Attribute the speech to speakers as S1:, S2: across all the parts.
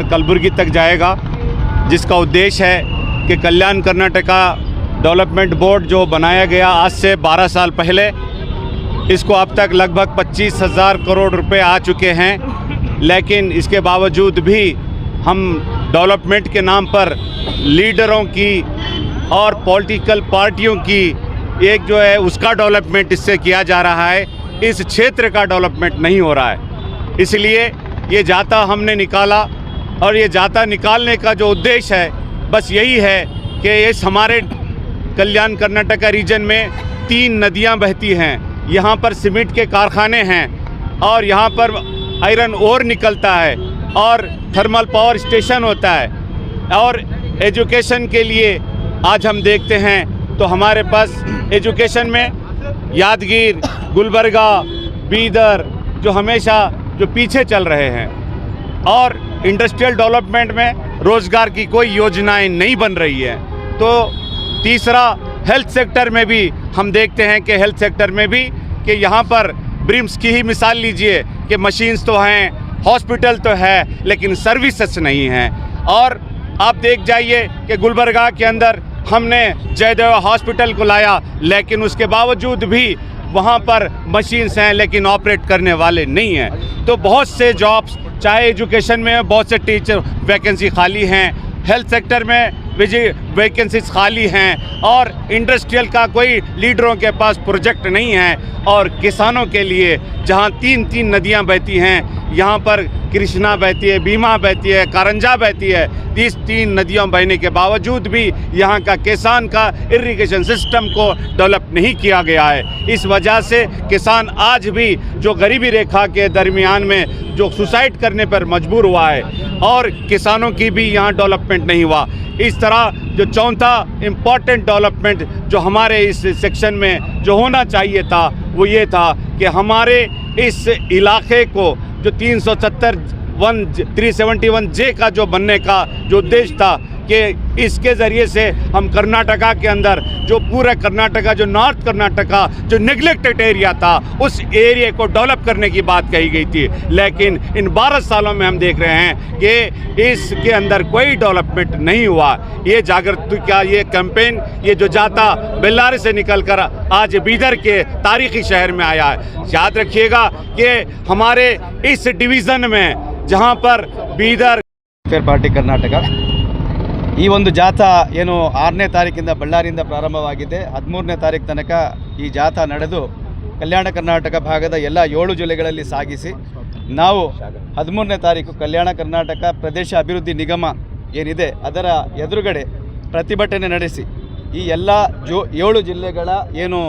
S1: कलबुर्गी तक जाएगा, जिसका उद्देश्य है कि कल्याण कर्नाटका डेवलपमेंट बोर्ड जो बनाया गया आज से 12 साल पहले, इसको अब तक लगभग 25,000 करोड़ रुपए आ चुके हैं। लेकिन इसके बावजूद भी हम डेवलपमेंट के नाम पर लीडरों की और पॉलिटिकल पार्टियों की एक जो है उसका डेवलपमेंट इससे किया जा रहा है, इस क्षेत्र का डेवलपमेंट नहीं हो रहा है। इसलिए ये जाता हमने निकाला, और ये जाता निकालने का जो उद्देश्य है बस यही है कि इस हमारे कल्याण कर्नाटका रीजन में 3 नदियां बहती हैं, यहाँ पर सीमेंट के कारखाने हैं और यहाँ पर आयरन ओर निकलता है और थर्मल पावर स्टेशन होता है। और एजुकेशन के लिए आज हम देखते हैं तो हमारे पास एजुकेशन में यादगीर, गुलबर्गा, बीदर जो हमेशा जो पीछे चल रहे हैं, और इंडस्ट्रियल डेवलपमेंट में रोज़गार की कोई योजनाएं नहीं बन रही है। तो तीसरा, हेल्थ सेक्टर में भी हम देखते हैं कि हेल्थ सेक्टर में भी कि यहाँ पर ब्रिम्स की ही मिसाल लीजिए कि मशीन्स तो हैं, हॉस्पिटल तो है, लेकिन सर्विसेज नहीं हैं। और आप देख जाइए कि गुलबर्गा के अंदर हमने जयदेव हॉस्पिटल को लाया, लेकिन उसके बावजूद भी वहाँ पर मशीन्स हैं लेकिन ऑपरेट करने वाले नहीं हैं। तो बहुत से जॉब्स, चाहे एजुकेशन में बहुत से टीचर वैकेंसी खाली हैं, हेल्थ सेक्टर में वैकेंसीज खाली हैं, और इंडस्ट्रियल का कोई लीडरों के पास प्रोजेक्ट नहीं है। और किसानों के लिए जहाँ 3 नदियाँ बहती हैं, यहाँ पर कृष्णा बहती है, भीमा बहती है, कारंजा बहती है, इस 3 नदियों बहने के बावजूद भी यहाँ का किसान का इरिगेशन सिस्टम को डेवलप नहीं किया गया है। इस वजह से किसान आज भी जो गरीबी रेखा के दरमियान में जो सुसाइड करने पर मजबूर हुआ है, और किसानों की भी यहाँ डेवलपमेंट नहीं हुआ। इस तरह जो चौथा इम्पॉर्टेंट डेवलपमेंट जो हमारे इस सेक्शन में जो होना चाहिए था वो ये था कि हमारे इस इलाके को जो 371 जे का जो बनने का जो उद्देश्य था कि इसके ज़रिए से हम कर्नाटका के अंदर जो पूरा कर्नाटका, जो नॉर्थ कर्नाटका जो नेग्लेक्टेड एरिया था, उस एरिया को डेवलप करने की बात कही गई थी। लेकिन इन 12 सालों में हम देख रहे हैं कि इसके अंदर कोई डेवलपमेंट नहीं हुआ। ये जागृति का ये कैंपेन, ये जो जाता बेल्लारी से निकलकर आज बीदर के तारीखी शहर में आया है। याद रखिएगा कि हमारे इस डिवीज़न में जहाँ पर बीदर
S2: पार्टी कर्नाटक ಈ ಒಂದು ಜಾಥಾ ಏನು 6ನೇ ತಾರೀಕಿಂದ ಬಳ್ಳಾರಿಯಿಂದ ಪ್ರಾರಂಭವಾಗಿದೆ, 13ನೇ ತಾರೀಕು ತನಕ ಈ ಜಾಥಾ ನಡೆದು ಕಲ್ಯಾಣ ಕರ್ನಾಟಕ ಭಾಗದ ಎಲ್ಲ 7 ಜಿಲ್ಲೆಗಳಲ್ಲಿ ಸಾಗಿಸಿ ನಾವು 13ನೇ ತಾರೀಕು ಕಲ್ಯಾಣ ಕರ್ನಾಟಕ ಪ್ರದೇಶ ಅಭಿವೃದ್ಧಿ ನಿಗಮ ಏನಿದೆ ಅದರ ಎದುರುಗಡೆ ಪ್ರತಿಭಟನೆ ನಡೆಸಿ ಈ ಎಲ್ಲ 7 ಜಿಲ್ಲೆಗಳ ಏನು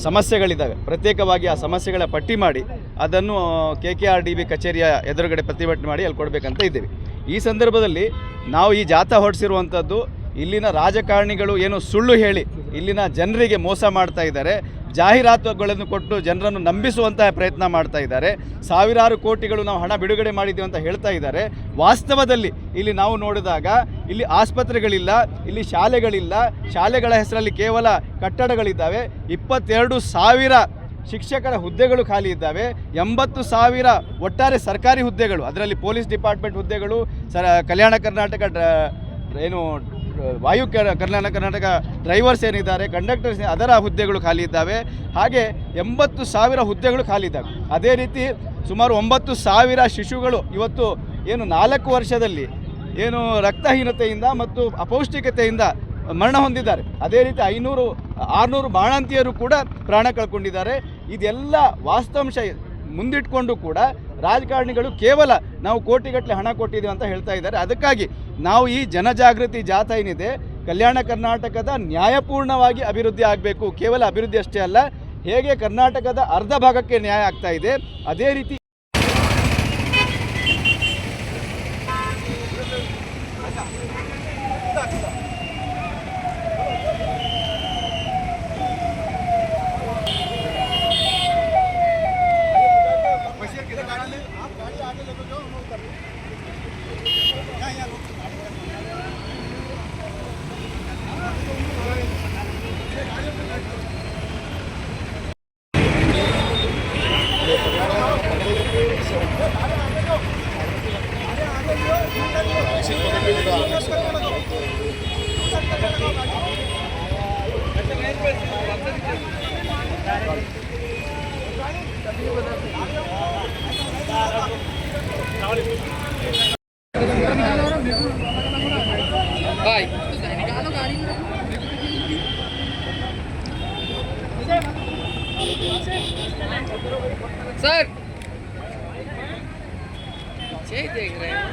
S2: ಸಮಸ್ಯೆಗಳಿದ್ದಾವೆ ಪ್ರತ್ಯೇಕವಾಗಿ ಆ ಸಮಸ್ಯೆಗಳ ಪಟ್ಟಿ ಮಾಡಿ ಅದನ್ನು KKRDB ಕಚೇರಿಯ ಎದುರುಗಡೆ ಪ್ರತಿಭಟನೆ ಮಾಡಿ ಅಲ್ಲಿ ಕೊಡಬೇಕಂತ ಇದ್ದೀವಿ। ಈ ಸಂದರ್ಭದಲ್ಲಿ ನಾವು ಈ ಜಾಥಾ ಹೊರಡಿಸಿರುವಂಥದ್ದು ಇಲ್ಲಿನ ರಾಜಕಾರಣಿಗಳು ಏನು ಸುಳ್ಳು ಹೇಳಿ ಇಲ್ಲಿನ ಜನರಿಗೆ ಮೋಸ ಮಾಡ್ತಾ ಇದ್ದಾರೆ, ಜಾಹೀರಾತುಗಳನ್ನು ಕೊಟ್ಟು ಜನರನ್ನು ನಂಬಿಸುವಂತಹ ಪ್ರಯತ್ನ ಮಾಡ್ತಾ ಇದ್ದಾರೆ, ಸಾವಿರಾರು ಕೋಟಿಗಳು ನಾವು ಹಣ ಬಿಡುಗಡೆ ಮಾಡಿದ್ದೀವಿ ಅಂತ ಹೇಳ್ತಾ ಇದ್ದಾರೆ। ವಾಸ್ತವದಲ್ಲಿ ಇಲ್ಲಿ ನಾವು ನೋಡಿದಾಗ ಇಲ್ಲಿ ಆಸ್ಪತ್ರೆಗಳಿಲ್ಲ, ಇಲ್ಲಿ ಶಾಲೆಗಳಿಲ್ಲ, ಶಾಲೆಗಳ ಹೆಸರಲ್ಲಿ ಕೇವಲ ಕಟ್ಟಡಗಳಿದ್ದಾವೆ, 22,000 ಶಿಕ್ಷಕರ ಹುದ್ದೆಗಳು ಖಾಲಿ ಇದ್ದಾವೆ, 80,000 ಒಟ್ಟಾರೆ ಸರ್ಕಾರಿ ಹುದ್ದೆಗಳು, ಅದರಲ್ಲಿ ಪೊಲೀಸ್ ಡಿಪಾರ್ಟ್ಮೆಂಟ್ ಹುದ್ದೆಗಳು, ಕಲ್ಯಾಣ ಕರ್ನಾಟಕ ಏನು ವಾಯು ಕಲ್ಯಾಣ ಕರ್ನಾಟಕ ಡ್ರೈವರ್ಸ್ ಏನಿದ್ದಾರೆ, ಕಂಡಕ್ಟರ್ಸ್ ಅದರ ಹುದ್ದೆಗಳು ಖಾಲಿ ಇದ್ದಾವೆ, ಹಾಗೆ 80,000 ಹುದ್ದೆಗಳು ಖಾಲಿ ಇದ್ದಾವೆ। ಅದೇ ರೀತಿ ಸುಮಾರು 9,000 ಶಿಶುಗಳು ಇವತ್ತು ಏನು 4 ವರ್ಷದಲ್ಲಿ ಏನು ರಕ್ತಹೀನತೆಯಿಂದ ಮತ್ತು ಅಪೌಷ್ಟಿಕತೆಯಿಂದ ಮರಣ ಹೊಂದಿದ್ದಾರೆ। ಅದೇ ರೀತಿ 500-600 ಬಾಣಂತಿಯರು ಕೂಡ ಪ್ರಾಣ ಕಳ್ಕೊಂಡಿದ್ದಾರೆ। ಇದೆಲ್ಲ ವಾಸ್ತವಾಂಶ ಮುಂದಿಟ್ಕೊಂಡು ಕೂಡ ರಾಜಕಾರಣಿಗಳು ಕೇವಲ ನಾವು ಕೋಟಿಗಟ್ಟಲೆ ಹಣ ಕೊಟ್ಟಿದ್ದೀವಿ ಅಂತ ಹೇಳ್ತಾ ಇದ್ದಾರೆ। ಅದಕ್ಕಾಗಿ ನಾವು ಈ ಜನಜಾಗೃತಿ ಜಾಥಾ ಏನಿದೆ ಕಲ್ಯಾಣ ಕರ್ನಾಟಕದ ನ್ಯಾಯಪೂರ್ಣವಾಗಿ ಅಭಿವೃದ್ಧಿ ಆಗಬೇಕು, ಕೇವಲ ಅಭಿವೃದ್ಧಿ ಅಷ್ಟೇ ಅಲ್ಲ, ಹೇಗೆ ಕರ್ನಾಟಕದ ಅರ್ಧ ಭಾಗಕ್ಕೆ ನ್ಯಾಯ ಆಗ್ತಾ ಇದೆ ಅದೇ ರೀತಿ
S3: सर देख रहे हैं